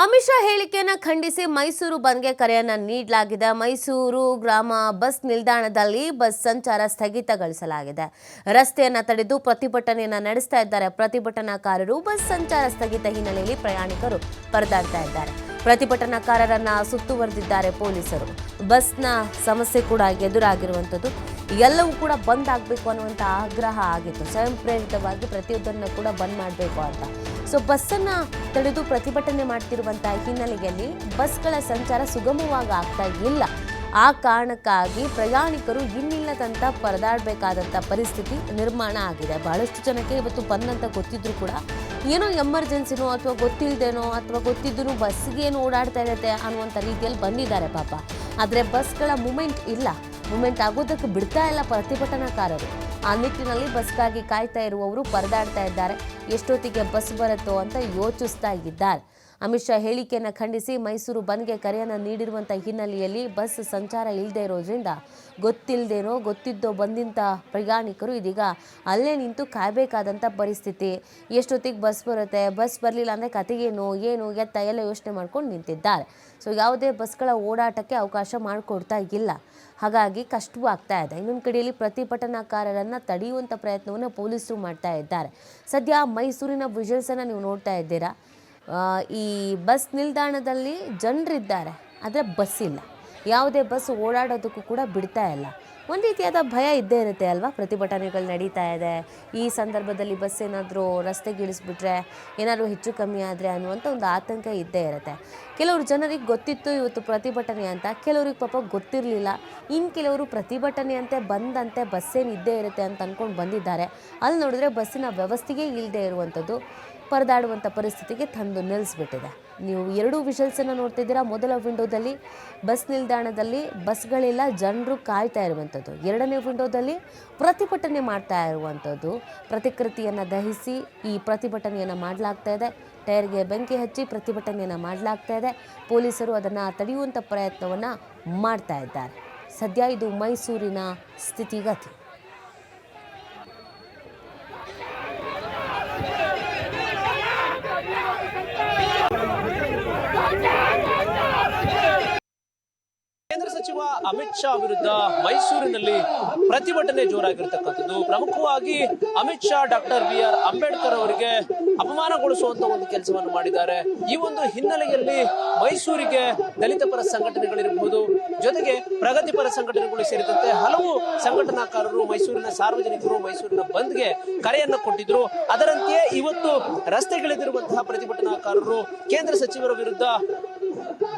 ಅಮಿತ್ ಶಾ ಹೇಳಿಕೆಯನ್ನು ಖಂಡಿಸಿ ಮೈಸೂರು ಬಂದ್ಗೆ ಕರೆಯನ್ನ ನೀಡಲಾಗಿದೆ. ಮೈಸೂರು ಗ್ರಾಮ ಬಸ್ ನಿಲ್ದಾಣದಲ್ಲಿ ಬಸ್ ಸಂಚಾರ ಸ್ಥಗಿತಗೊಳಿಸಲಾಗಿದೆ. ರಸ್ತೆಯನ್ನ ತಡೆದು ಪ್ರತಿಭಟನೆಯನ್ನ ನಡೆಸ್ತಾ ಇದ್ದಾರೆ ಪ್ರತಿಭಟನಾಕಾರರು. ಬಸ್ ಸಂಚಾರ ಸ್ಥಗಿತ ಹಿನ್ನೆಲೆಯಲ್ಲಿ ಪ್ರಯಾಣಿಕರು ಪರದಾಡ್ತಾ ಇದ್ದಾರೆ. ಪ್ರತಿಭಟನಾಕಾರರನ್ನ ಸುತ್ತುವರೆದಿದ್ದಾರೆ ಪೊಲೀಸರು. ಬಸ್ನ ಸಮಸ್ಯೆ ಕೂಡ ಎದುರಾಗಿರುವಂಥದ್ದು. ಎಲ್ಲವೂ ಕೂಡ ಬಂದ್ ಆಗಬೇಕು ಅನ್ನುವಂಥ ಆಗ್ರಹ ಆಗಿತ್ತು. ಸ್ವಯಂ ಪ್ರೇರಿತವಾಗಿ ಪ್ರತಿಯೊಂದನ್ನು ಕೂಡ ಬಂದ್ ಮಾಡಬೇಕು ಅಂತ. ಸೊ ಬಸ್ಸನ್ನ ತಡೆದು ಪ್ರತಿಭಟನೆ ಮಾಡ್ತಿರುವಂತಹ ಹಿನ್ನೆಲೆಯಲ್ಲಿ ಬಸ್ಗಳ ಸಂಚಾರ ಸುಗಮವಾಗಿ ಆಗ್ತಾ ಇಲ್ಲ. ಆ ಕಾರಣಕ್ಕಾಗಿ ಪ್ರಯಾಣಿಕರು ಇನ್ನಿಲ್ಲದಂತ ಪರದಾಡಬೇಕಾದಂಥ ಪರಿಸ್ಥಿತಿ ನಿರ್ಮಾಣ ಆಗಿದೆ. ಬಹಳಷ್ಟು ಜನಕ್ಕೆ ಇವತ್ತು ಬಂದಂತ ಗೊತ್ತಿದ್ರು ಕೂಡ ಏನೋ ಎಮರ್ಜೆನ್ಸಿನೋ ಅಥವಾ ಗೊತ್ತಿಲ್ಲದೇನೋ ಅಥವಾ ಗೊತ್ತಿದ್ದು ಬಸ್ಗೆ ಏನು ಓಡಾಡ್ತಾ ಇರುತ್ತೆ ಅನ್ನುವಂಥ ರೀತಿಯಲ್ಲಿ ಬಂದಿದ್ದಾರೆ ಪಾಪ. ಆದರೆ ಬಸ್ಗಳ ಮೂಮೆಂಟ್ ಇಲ್ಲ, ಮೂಮೆಂಟ್ ಆಗೋದಕ್ಕೆ ಬಿಡ್ತಾ ಇಲ್ಲ ಪ್ರತಿಭಟನಾಕಾರರು. ಆ ನಿಟ್ಟಿನಲ್ಲಿ ಬಸ್ಗಾಗಿ ಕಾಯ್ತಾ ಇರುವವರು ಪರದಾಡ್ತಾ ಇದ್ದಾರೆ. ಎಷ್ಟೊತ್ತಿಗೆ ಬಸ್ ಬರುತ್ತೋ ಅಂತ ಯೋಚಿಸ್ತಾ ಇದ್ದಾರೆ. ಅಮಿತ್ ಶಾ ಹೇಳಿಕೆಯನ್ನು ಖಂಡಿಸಿ ಮೈಸೂರು ಬಂದ್ಗೆ ಕರೆಯನ್ನು ನೀಡಿರುವಂಥ ಹಿನ್ನೆಲೆಯಲ್ಲಿ ಬಸ್ ಸಂಚಾರ ಇಲ್ಲದೆ ಇರೋದ್ರಿಂದ ಗೊತ್ತಿಲ್ಲದೇನೋ ಗೊತ್ತಿದ್ದೋ ಬಂದಿಂಥ ಪ್ರಯಾಣಿಕರು ಇದೀಗ ಅಲ್ಲೇ ನಿಂತು ಕಾಯಬೇಕಾದಂಥ ಪರಿಸ್ಥಿತಿ. ಎಷ್ಟೊತ್ತಿಗೆ ಬಸ್ ಬರುತ್ತೆ, ಬಸ್ ಬರಲಿಲ್ಲ ಅಂದರೆ ಕತೆಗೇನು ಏನು ಎತ್ತ ಎಲ್ಲ ಯೋಚನೆ ಮಾಡ್ಕೊಂಡು ನಿಂತಿದ್ದಾರೆ. ಸೊ ಯಾವುದೇ ಬಸ್ಗಳ ಓಡಾಟಕ್ಕೆ ಅವಕಾಶ ಮಾಡಿಕೊಡ್ತಾ ಇಲ್ಲ. ಹಾಗಾಗಿ ಕಷ್ಟವೂ ಆಗ್ತಾ ಇದೆ. ಇನ್ನೊಂದು ಕಡೆಯಲ್ಲಿ ಪ್ರತಿಭಟನಾಕಾರರನ್ನು ತಡೆಯುವಂಥ ಪ್ರಯತ್ನವನ್ನು ಪೊಲೀಸರು ಮಾಡ್ತಾ ಇದ್ದಾರೆ. ಸದ್ಯ ಮೈಸೂರಿನ ವಿಜುವಲ್ಸನ್ನು ನೀವು ನೋಡ್ತಾ ಇದ್ದೀರಾ. ಈ ಬಸ್ ನಿಲ್ದಾಣದಲ್ಲಿ ಜನರಿದ್ದಾರೆ, ಆದರೆ ಬಸ್ ಇಲ್ಲ. ಯಾವುದೇ ಬಸ್ ಓಡಾಡೋದಕ್ಕೂ ಕೂಡ ಬಿಡ್ತಾ ಇಲ್ಲ. ಒಂದು ರೀತಿಯಾದ ಭಯ ಇದ್ದೇ ಇರುತ್ತೆ ಅಲ್ವಾ. ಪ್ರತಿಭಟನೆಗಳು ನಡೀತಾ ಇದೆ, ಈ ಸಂದರ್ಭದಲ್ಲಿ ಬಸ್ ಏನಾದರೂ ರಸ್ತೆಗೆ ಇಳಿಸ್ಬಿಟ್ರೆ ಏನಾದರೂ ಹೆಚ್ಚು ಕಮ್ಮಿ ಆದರೆ ಅನ್ನುವಂಥ ಒಂದು ಆತಂಕ ಇದ್ದೇ ಇರುತ್ತೆ. ಕೆಲವರು ಜನರಿಗೆ ಗೊತ್ತಿತ್ತು ಇವತ್ತು ಪ್ರತಿಭಟನೆ ಅಂತ, ಕೆಲವ್ರಿಗೆ ಪಾಪ ಗೊತ್ತಿರಲಿಲ್ಲ. ಇನ್ನು ಕೆಲವರು ಪ್ರತಿಭಟನೆ ಅಂತೆ ಬಂದಂತೆ ಬಸ್ಸೇನು ಇದ್ದೇ ಇರುತ್ತೆ ಅಂತ ಅಂದ್ಕೊಂಡು ಬಂದಿದ್ದಾರೆ. ಅಲ್ಲಿ ನೋಡಿದ್ರೆ ಬಸ್ಸಿನ ವ್ಯವಸ್ಥೆಗೆ ಇಲ್ಲದೆ ಇರುವಂಥದ್ದು ಪರದಾಡುವಂಥ ಪರಿಸ್ಥಿತಿಗೆ ತಂದು ನಿಲ್ಲಿಸ್ಬಿಟ್ಟಿದೆ. ನೀವು ಎರಡೂ ವಿಷಲ್ಸನ್ನು ನೋಡ್ತಿದ್ದೀರಾ. ಮೊದಲ ವಿಂಡೋದಲ್ಲಿ ಬಸ್ ನಿಲ್ದಾಣದಲ್ಲಿ ಬಸ್ಗಳಿಲ್ಲ, ಜನರು ಕಾಯ್ತಾ ಇರುವಂಥದ್ದು. ಎರಡನೇ ವಿಂಡೋದಲ್ಲಿ ಪ್ರತಿಭಟನೆ ಮಾಡ್ತಾ ಇರುವಂಥದ್ದು. ಪ್ರತಿಕೃತಿಯನ್ನು ದಹಿಸಿ ಈ ಪ್ರತಿಭಟನೆಯನ್ನು ಮಾಡಲಾಗ್ತಾ ಇದೆ. ಟೈರ್ಗೆ ಬೆಂಕಿ ಹಚ್ಚಿ ಪ್ರತಿಭಟನೆಯನ್ನು ಮಾಡಲಾಗ್ತಾ ಇದೆ. ಪೊಲೀಸರು ಅದನ್ನು ತಡೆಯುವಂಥ ಪ್ರಯತ್ನವನ್ನು ಮಾಡ್ತಾ ಇದ್ದಾರೆ. ಸದ್ಯ ಇದು ಮೈಸೂರಿನ ಸ್ಥಿತಿಗತಿ. ಕೇಂದ್ರ ಸಚಿವ ಅಮಿತ್ ಶಾ ವಿರುದ್ಧ ಮೈಸೂರಿನಲ್ಲಿ ಪ್ರತಿಭಟನೆ ಜೋರಾಗಿರ್ತಕ್ಕಂಥದ್ದು. ಪ್ರಮುಖವಾಗಿ ಅಮಿತ್ ಶಾ ಡಾಕ್ಟರ್ BR ಅಂಬೇಡ್ಕರ್ ಅವರಿಗೆ ಅಪಮಾನಗೊಳಿಸುವಂತ ಒಂದು ಕೆಲಸವನ್ನು ಮಾಡಿದ್ದಾರೆ. ಈ ಒಂದು ಹಿನ್ನೆಲೆಯಲ್ಲಿ ಮೈಸೂರಿಗೆ ದಲಿತ ಪರ ಸಂಘಟನೆಗಳಿರಬಹುದು, ಜೊತೆಗೆ ಪ್ರಗತಿಪರ ಸಂಘಟನೆಗಳು ಸೇರಿದಂತೆ ಹಲವು ಸಂಘಟನಾಕಾರರು, ಮೈಸೂರಿನ ಸಾರ್ವಜನಿಕರು ಮೈಸೂರಿನ ಬಂದ್ಗೆ ಕರೆಯನ್ನು ಕೊಟ್ಟಿದ್ರು. ಅದರಂತೆಯೇ ಇವತ್ತು ರಸ್ತೆಗಿಳಿದಿರುವಂತಹ ಪ್ರತಿಭಟನಾಕಾರರು ಕೇಂದ್ರ ಸಚಿವರ ವಿರುದ್ಧ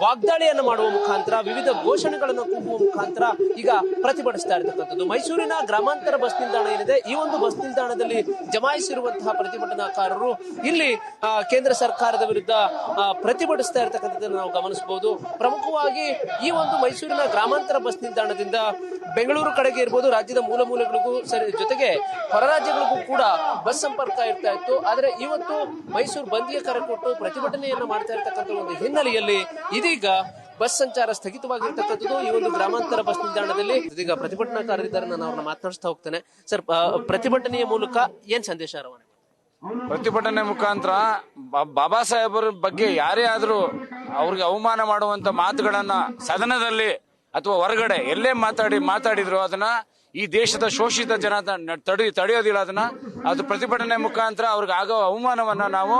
ವಾಗ್ದಾಳಿಯನ್ನು ಮಾಡುವ ಮುಖಾಂತರ, ವಿವಿಧ ಘೋಷಣೆಗಳನ್ನು ಕೂಗುವ ಮುಖಾಂತರ ಈಗ ಪ್ರತಿಭಟಿಸ್ತಾ ಇರತಕ್ಕಂಥದ್ದು. ಮೈಸೂರಿನ ಗ್ರಾಮಾಂತರ ಬಸ್ ನಿಲ್ದಾಣ ಏನಿದೆ, ಈ ಒಂದು ಬಸ್ ನಿಲ್ದಾಣದಲ್ಲಿ ಜಮಾಯಿಸಿರುವಂತಹ ಪ್ರತಿಭಟನಾಕಾರರು ಇಲ್ಲಿ ಕೇಂದ್ರ ಸರ್ಕಾರದ ವಿರುದ್ಧ ಪ್ರತಿಭಟಿಸ್ತಾ ಇರತಕ್ಕಂಥದ್ದನ್ನು ನಾವು ಗಮನಿಸಬಹುದು. ಪ್ರಮುಖವಾಗಿ ಈ ಒಂದು ಮೈಸೂರಿನ ಗ್ರಾಮಾಂತರ ಬಸ್ ನಿಲ್ದಾಣದಿಂದ ಬೆಂಗಳೂರು ಕಡೆಗೆ ಇರ್ಬೋದು, ರಾಜ್ಯದ ಮೂಲ ಮೂಲೆಗಳಿಗೂ ಸರಿ, ಜೊತೆಗೆ ಹೊರ ರಾಜ್ಯಗಳಿಗೂ ಕೂಡ ಬಸ್ ಸಂಪರ್ಕ ಇರ್ತಾ ಇತ್ತು. ಆದರೆ ಇವತ್ತು ಮೈಸೂರು ಬಂದ್ಗೆ ಕರೆ ಕೊಟ್ಟು ಪ್ರತಿಭಟನೆಯನ್ನು ಮಾಡ್ತಾ ಇರತಕ್ಕಂಥ ಒಂದು ಹಿನ್ನೆಲೆಯಲ್ಲಿ ಇದೀಗ ಬಸ್ ಸಂಚಾರ ಸ್ಥಗಿತವಾಗಿರ್ತಕ್ಕಂಥದ್ದು ಈ ಒಂದು ಗ್ರಾಮಾಂತರ ಬಸ್ ನಿಲ್ದಾಣದಲ್ಲಿ. ಇದೀಗ ಪ್ರತಿಭಟನಾಕಾರರಿದ್ದಾರೆ, ನಾನು ಅವ್ರನ್ನ ಮಾತನಾಡಿಸ್ತಾ ಹೋಗ್ತೇನೆ. ಸರ್, ಪ್ರತಿಭಟನೆಯ ಮೂಲಕ ಏನ್ ಸಂದೇಶ ರವಾನೆ? ಪ್ರತಿಭಟನೆ ಮುಖಾಂತರ ಬಾಬಾ ಸಾಹೇಬರ ಬಗ್ಗೆ ಯಾರೇ ಆದ್ರೂ ಅವ್ರಿಗೆ ಅವಮಾನ ಮಾಡುವಂತ ಮಾತುಗಳನ್ನ ಸದನದಲ್ಲಿ ಅಥವಾ ಹೊರಗಡೆ ಎಲ್ಲೇ ಮಾತಾಡಿದ್ರು ಅದನ್ನ ಈ ದೇಶದ ಶೋಷಿತ ಜನ ತಡೆಯೋದಿಲ್ಲ. ಅದು ಪ್ರತಿಭಟನೆ ಮುಖಾಂತರ ಅವ್ರಿಗೆ ಆಗೋ ಅವಮಾನವನ್ನ ನಾವು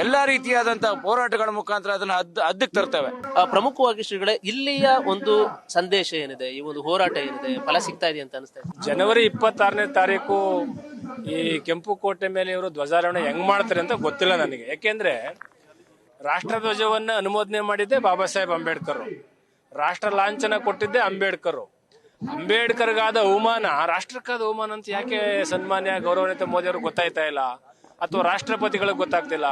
ಎಲ್ಲಾ ರೀತಿಯಾದಂತಹ ಹೋರಾಟಗಳ ಮುಖಾಂತರ ಅದನ್ನ ಹದ್ದಕ್ಕೆ ತರ್ತೇವೆ. ಪ್ರಮುಖವಾಗಿ ಶ್ರೀಗಳೇ, ಇಲ್ಲಿಯ ಒಂದು ಸಂದೇಶ ಏನಿದೆ, ಈ ಒಂದು ಹೋರಾಟ ಏನಿದೆ, ಫಲ ಸಿಗ್ತಾ ಇದೆ ಅಂತ ಅನಿಸ್ತಾ ಇದೆ? ಜನವರಿ 26ನೇ ತಾರೀಕು ಈ ಕೆಂಪು ಕೋಟೆ ಮೇಲೆ ಇವರು ಧ್ವಜಾರೋಹಣ ಹೆಂಗ್ ಮಾಡ್ತಾರೆ ಅಂತ ಗೊತ್ತಿಲ್ಲ ನನಗೆ. ಯಾಕೆಂದ್ರೆ ರಾಷ್ಟ್ರಧ್ವಜವನ್ನ ಅನುಮೋದನೆ ಮಾಡಿದ್ದೆ ಬಾಬಾ ಸಾಹೇಬ್ ಅಂಬೇಡ್ಕರ್, ರಾಷ್ಟ್ರ ಲಾಂಛನ ಕೊಟ್ಟಿದ್ದೆ ಅಂಬೇಡ್ಕರ್. ಅಂಬೇಡ್ಕರ್ಗಾದ ಅವಮಾನ ರಾಷ್ಟ್ರಕ್ಕಾದ ಅವಮಾನ ಅಂತ ಯಾಕೆ ಸನ್ಮಾನ್ಯ ಗೌರವಾನ್ವಿತ ಮೋದಿ ಅವ್ರಿಗೆ ಗೊತ್ತಾಯ್ತಾ ಇಲ್ಲ, ಅಥವಾ ರಾಷ್ಟ್ರಪತಿಗಳಿಗೆ ಗೊತ್ತಾಗ್ತಿಲ್ಲ?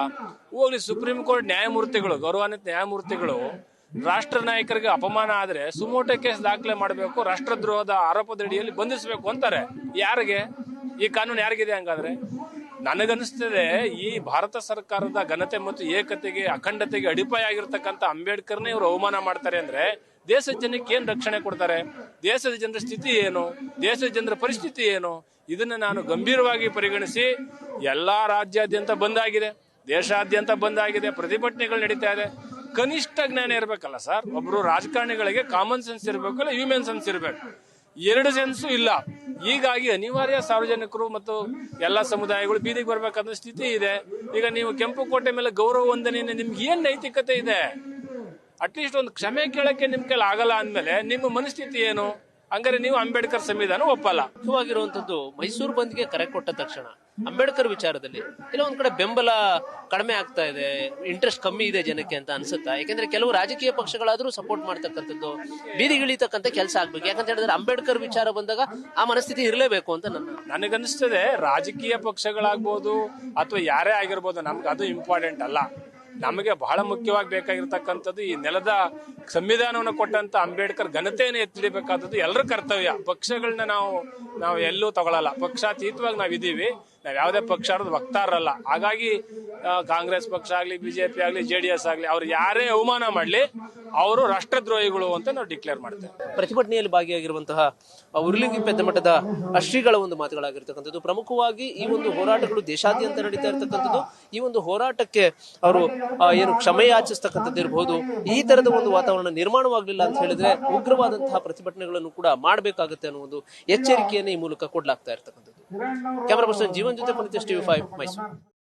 ಹೋಗ್ಲಿ, ಸುಪ್ರೀಂ ಕೋರ್ಟ್ ನ್ಯಾಯಮೂರ್ತಿಗಳು, ಗೌರವಾನ್ವಿತ ನ್ಯಾಯಮೂರ್ತಿಗಳು ರಾಷ್ಟ್ರ ನಾಯಕರಿಗೆ ಅಪಮಾನ ಆದ್ರೆ ಸುಮೋಟೋ ಕೇಸ್ ದಾಖಲೆ ಮಾಡಬೇಕು, ರಾಷ್ಟ್ರದ್ರೋಹದ ಆರೋಪದಡಿಯಲ್ಲಿ ಬಂಧಿಸಬೇಕು ಅಂತಾರೆ. ಯಾರಿಗೆ ಈ ಕಾನೂನು ಯಾರಿಗಿದೆ? ಹಂಗಾದ್ರೆ ನನಗನ್ನಿಸ್ತದೆ ಈ ಭಾರತ ಸರ್ಕಾರದ ಘನತೆ ಮತ್ತು ಏಕತೆಗೆ, ಅಖಂಡತೆಗೆ ಅಡಿಪಾಯ ಆಗಿರ್ತಕ್ಕಂಥ ಅಂಬೇಡ್ಕರ್ನೇ ಇವರು ಅವಮಾನ ಮಾಡ್ತಾರೆ ಅಂದ್ರೆ ದೇಶದ ಜನಕ್ಕೆ ಏನ್ ರಕ್ಷಣೆ ಕೊಡ್ತಾರೆ? ದೇಶದ ಜನರ ಸ್ಥಿತಿ ಏನು, ದೇಶದ ಜನರ ಪರಿಸ್ಥಿತಿ ಏನು? ಇದನ್ನ ನಾನು ಗಂಭೀರವಾಗಿ ಪರಿಗಣಿಸಿ ಎಲ್ಲಾ ರಾಜ್ಯಾದ್ಯಂತ ಬಂದ್ ಆಗಿದೆ, ದೇಶಾದ್ಯಂತ ಬಂದ್ ಆಗಿದೆ, ಪ್ರತಿಭಟನೆಗಳು ನಡೀತಾ ಇದೆ. ಕನಿಷ್ಠ ಜ್ಞಾನ ಇರ್ಬೇಕಲ್ಲ ಸರ್. ಒಬ್ರು ರಾಜಕಾರಣಿಗಳಿಗೆ ಕಾಮನ್ ಸೆನ್ಸ್ ಇರ್ಬೇಕು, ಇಲ್ಲ ಹ್ಯೂಮನ್ ಸೆನ್ಸ್ ಇರ್ಬೇಕು. ಎರಡು ಸೆನ್ಸು ಇಲ್ಲ. ಹೀಗಾಗಿ ಅನಿವಾರ್ಯ ಸಾರ್ವಜನಿಕರು ಮತ್ತು ಎಲ್ಲ ಸಮುದಾಯಗಳು ಬೀದಿಗೆ ಬರ್ಬೇಕನ್ನೋ ಸ್ಥಿತಿ ಇದೆ. ಈಗ ನೀವು ಕೆಂಪುಕೋಟೆ ಮೇಲೆ ಗೌರವ ವಂದನೆ, ನಿಮ್ಗೆ ಏನ್ ನೈತಿಕತೆ ಇದೆ? ಅಟ್ಲೀಸ್ಟ್ ಒಂದು ಕ್ಷಮೆ ಕೇಳಕ್ಕೆ ನಿಮ್ ಕೈಲಿ ಆಗಲ್ಲ ಅಂದ್ಮೇಲೆ ನಿಮ್ಮ ಮನಸ್ಥಿತಿ ಏನು? ಹಂಗಾರೆ ನೀವು ಅಂಬೇಡ್ಕರ್ ಸಂವಿಧಾನ ಒಪ್ಪಲ್ಲ. ಮುಖ್ಯವಾಗಿರುವಂತದ್ದು ಮೈಸೂರು ಬಂದ್ಗೆ ಕರೆ ಕೊಟ್ಟ ತಕ್ಷಣ ಅಂಬೇಡ್ಕರ್ ವಿಚಾರದಲ್ಲಿ ಇಲ್ಲ ಒಂದ್ ಕಡೆ ಬೆಂಬಲ ಕಡಿಮೆ ಆಗ್ತಾ ಇದೆ, ಇಂಟ್ರೆಸ್ಟ್ ಕಮ್ಮಿ ಇದೆ ಜನಕ್ಕೆ ಅಂತ ಅನ್ಸುತ್ತಾ? ಯಾಕಂದ್ರೆ ಕೆಲವು ರಾಜಕೀಯ ಪಕ್ಷಗಳಾದ್ರೂ ಸಪೋರ್ಟ್ ಮಾಡ್ತಕ್ಕಂಥದ್ದು, ಬೀದಿಗಿಳಿತಕ್ಕಂಥ ಕೆಲಸ ಆಗ್ಬೇಕು. ಯಾಕಂತ ಹೇಳಿದ್ರೆ ಅಂಬೇಡ್ಕರ್ ವಿಚಾರ ಬಂದಾಗ ಆ ಮನಸ್ಥಿತಿ ಇರಲೇಬೇಕು ಅಂತ ನನಗನ್ನಿಸ್ತದೆ. ರಾಜಕೀಯ ಪಕ್ಷಗಳಾಗ್ಬೋದು ಅಥವಾ ಯಾರೇ ಆಗಿರ್ಬೋದು, ನಮ್ಗೆ ಅದು ಇಂಪಾರ್ಟೆಂಟ್ ಅಲ್ಲ. ನಮಗೆ ಬಹಳ ಮುಖ್ಯವಾಗಿ ಬೇಕಾಗಿರ್ತಕ್ಕಂಥದ್ದು ಈ ನೆಲದ ಸಂವಿಧಾನವನ್ನು ಕೊಟ್ಟಂತ ಅಂಬೇಡ್ಕರ್ ಘನತೆಯನ್ನು ಎತ್ತಿಡಬೇಕಾದದ್ದು ಎಲ್ಲರ ಕರ್ತವ್ಯ. ಪಕ್ಷಗಳನ್ನ ನಾವು ಎಲ್ಲೂ ತಗೊಳ್ಳಲ್ಲ. ಪಕ್ಷಾತೀತವಾಗಿ ನಾವಿದ್ದೀವಿ. ನಾವ್ ಯಾವುದೇ ಪಕ್ಷ ವಕ್ತಾರಲ್ಲ. ಹಾಗಾಗಿ ಕಾಂಗ್ರೆಸ್ ಪಕ್ಷ ಆಗ್ಲಿ, ಬಿಜೆಪಿ ಆಗ್ಲಿ, JDS ಆಗ್ಲಿ, ಅವ್ರು ಯಾರೇ ಅವಮಾನ ಮಾಡ್ಲಿ ಅವರು ರಾಷ್ಟ್ರದ್ರೋಹಿಗಳು ಅಂತ ನಾವು ಡಿಕ್ಲೇರ್ ಮಾಡ್ತೇವೆ. ಪ್ರತಿಭಟನೆಯಲ್ಲಿ ಭಾಗಿಯಾಗಿರುವಂತಹ ಉರ್ಲಿಗಿ ಪೆದ್ದ ಮಠದ ಶ್ರೀಗಳ ಒಂದು ಮಾತುಗಳಾಗಿರ್ತಕ್ಕಂಥದ್ದು. ಪ್ರಮುಖವಾಗಿ ಈ ಒಂದು ಹೋರಾಟಗಳು ದೇಶಾದ್ಯಂತ ನಡೀತಾ ಇರತಕ್ಕಂಥದ್ದು. ಈ ಒಂದು ಹೋರಾಟಕ್ಕೆ ಅವರು ಏನು ಕ್ಷಮೆ ಯಾಚಿಸ್ತಕ್ಕಂಥದ್ದು ಇರಬಹುದು. ಈ ತರದ ಒಂದು ವಾತಾವರಣ ನಿರ್ಮಾಣವಾಗಲಿಲ್ಲ ಅಂತ ಹೇಳಿದ್ರೆ ಉಗ್ರವಾದಂತಹ ಪ್ರತಿಭಟನೆಗಳನ್ನು ಕೂಡ ಮಾಡಬೇಕಾಗುತ್ತೆ ಅನ್ನೋ ಒಂದು ಎಚ್ಚರಿಕೆಯನ್ನು ಈ ಮೂಲಕ ಕೊಡ್ಲಾಗ್ತಾ ಇರ್ತಕ್ಕಂಥದ್ದು. ಕ್ಯಾಮರಾ ಪರ್ಸನ್ ಜೀವನ್ ಜೊತೆ ಪುನೀತ್, TV5 ಮೈಸೂರು.